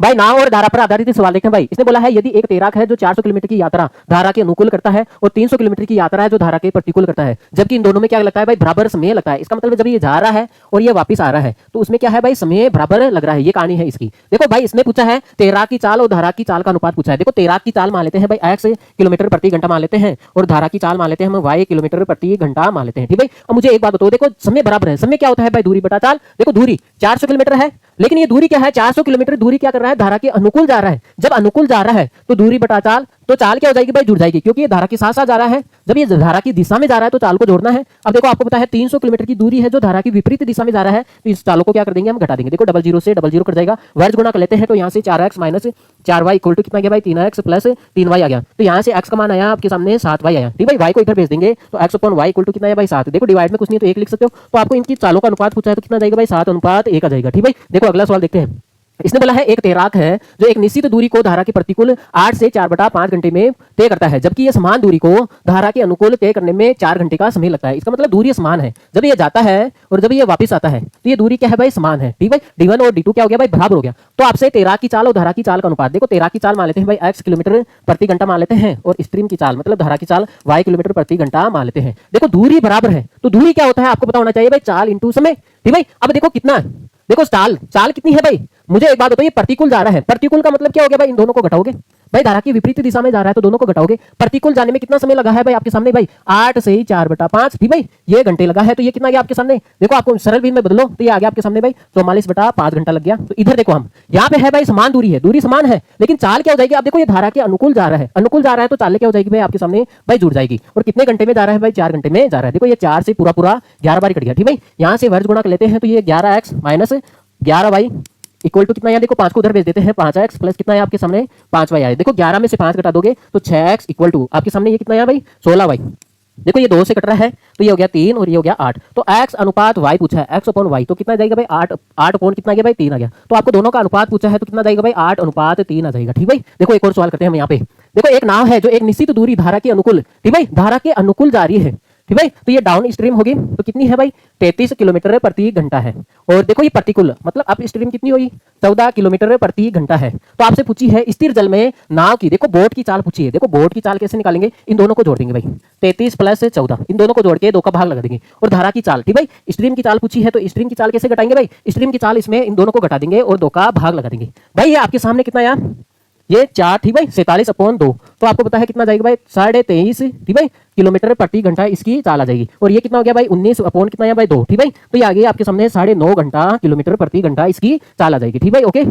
भाई नाव और धारा पर आधारित सवाल देखें भाई। इसने बोला है यदि एक तैराक है जो 400 किलोमीटर की यात्रा धारा के अनुकूल करता है और 300 किलोमीटर की यात्रा है जो धारा के प्रतिकूल करता है, जबकि इन दोनों में क्या लगता है भाई, बराबर समय लगता है। इसका मतलब जब ये जा रहा है और ये वापस आ रहा है तो उसमें क्या है भाई, समय बराबर लग रहा है। ये कहानी है इसकी। देखो भाई इसने पूछा है तैराक की चाल और धारा की चाल का अनुपात पूछा है। देखो तैराक की चाल मान लेते हैं भाई x किलोमीटर प्रति घंटा मान लेते हैं और धारा की चाल मान लेते हैं हम y किलोमीटर प्रति घंटा मान लेते हैं। ठीक भाई, अब मुझे एक बात बताओ, देखो समय बराबर है। समय क्या होता है भाई, दूरी बटा चाल। देखो दूरी 400 किलोमीटर है, लेकिन ये दूरी क्या है, 400 किलोमीटर दूरी क्या कर रहा है, धारा के अनुकूल जा रहा है। जब अनुकूल जा रहा है तो दूरी बटा चाल, तो चाल क्या हो जाएगी भाई, जुड़ जाएगी, क्योंकि ये धारा के साथ साथ जा रहा है। जब ये धारा की दिशा में जा रहा है तो चाल को जोड़ना है। अब देखो आपको पता है 300 किलोमीटर की दूरी है जो धारा की विपरीत दिशा में जा रहा है, तो इस चालों को क्या कर देंगे हम, घटा देंगे। देखो डबल जीरो से डबल जीरो कट जाएगा, वर्ग गुणा कर लेते हैं तो यहाँ से 4x minus 4y equal to कितना गया भाई, 3x प्लस 3y आ गया। तो यहाँ से x का मान आया आपके सामने 7y आया। ठीक भाई, y को इधर भेज देंगे तो x upon y equal to कितना है भाई, 7। देखो डिवाइड में कुछ नहीं तो 1 लिख सकते हो। तो आपको इनकी चालों का अनुपात पूछा है तो कितना जाएगा भाई, 7:1 आ जाएगा। ठीक भाई, देखो अगला सवाल देखते हैं। इसने बोला है एक तैराक है जो एक निश्चित दूरी को धारा के प्रतिकूल 8 से 4/5 घंटे में तय करता है, जबकि ये समान दूरी को धारा के अनुकूल तय करने में 4 घंटे का समय लगता है। इसका मतलब दूरी समान है। जब ये जाता है और जब ये वापस आता है तो ये दूरी क्या है भाई, समान है। ठीक भाई, d1 और d2 क्या हो गया भाई, बराबर हो गया। तो आपसे तैराक की चाल और धारा की चाल का अनुपात, देखो तैराक की चाल मान लेते हैं भाई x किलोमीटर प्रति घंटा मान लेते हैं और स्ट्रीम की चाल मतलब धारा की चाल y किलोमीटर प्रति घंटा मान लेते हैं। देखो दूरी बराबर है तो दूरी क्या होता है आपको पता होना चाहिए भाई, चाल इंटू समय। ठीक भाई, अब देखो कितना है, देखो चाल चाल कितनी है भाई, मुझे एक बात बताओ, ये प्रतिकूल जा रहा है। प्रतिकूल का मतलब क्या हो गया भाई, इन दोनों को घटाओगे भाई, धारा की विपरीत दिशा में जा रहा है तो दोनों को घटाओगे। प्रतिकूल जाने में कितना समय लगा है भाई आपके सामने भाई, 8 से 4/5। ठीक भाई, ये घंटे लगा है तो ये कितना गया आपके सामने, देखो आपको सरल बीन में बदलो तो ये आ गया आपके सामने भाई 44/5 घंटा लग गया। तो इधर देखो हम यहाँ पे है भाई समान दूरी है, दूरी समान है, लेकिन चाल क्या हो जाएगी, आप देखो ये धारा के अनुकूल जा रहा है, अनुकूल जा रहा है तो चाल क्या हो जाएगी भाई आपके सामने भाई, जुड़ जाएगी। और कितने घंटे में जा रहा है भाई, 4 घंटे में जा रहा है। देखो ये 4 से पूरा पूरा 11 बार कट गया। ठीक भाई, यहाँ से वर्ग गुणा कर लेते हैं तो ये 11x minus 11y equal to कितना, यहाँ देखो 5 को उधर भेज देते हैं, 5x प्लस कितना है आपके सामने 5y आए। देखो 11 में से 5 घटा दोगे तो 6x इक्वल टू आपके सामने ये कितना है भाई, 16y। देखो ये 2 से कट रहा है तो ये हो गया 3 और ये हो गया 8। तो x अनुपात y पूछा है, x अपॉन y तो कितना जाएगा भाई, 8 अपॉन कितना गया भाई, 3 आ गया। तो आपको दोनों का अनुपात पूछा है तो कितना जाएगा भाई, 8:3 आ जाएगा। ठीक भाई, देखो एक और सवाल करते हैं हम यहाँ पे। देखो एक नाव है जो एक निश्चित दूरी धारा के अनुकूल, ठीक भाई, धारा के अनुकूल जा रही है। ठीक भाई, तो ये डाउन स्ट्रीम होगी तो कितनी है भाई, 33 किलोमीटर प्रति घंटा है। और देखो ये प्रतिकूल मतलब अप स्ट्रीम कितनी हुई, 14 किलोमीटर प्रति घंटा है। तो आपसे पूछी है स्थिर जल में नाव की, देखो बोट की चाल पूछी है। देखो बोट की चाल कैसे निकालेंगे, इन दोनों को जोड़ देंगे भाई, 33 प्लस 14 इन दोनों को जोड़ के 2 का भाग लगा देंगे। और धारा की चाल, ठीक भाई, स्ट्रीम की चाल पूछी है तो स्ट्रीम की चाल कैसे घटाएंगे भाई, स्ट्रीम की चाल इसमें इन दोनों को घटा देंगे और 2 का भाग लगा देंगे। भाई ये आपके सामने कितना आया, ये 4। ठीक भाई, 47/2। तो आपको पता है कितना जाएगा भाई, 23.5 ठीक भाई किलोमीटर प्रति घंटा इसकी चाल आ जाएगी। और ये कितना हो गया भाई, 19 अपॉन कितना है भाई, 2। ठीक भाई, तो ये आ गया आपके सामने 9.5 घंटा किलोमीटर प्रति घंटा इसकी चाल आ जाएगी। ठीक भाई, ओके।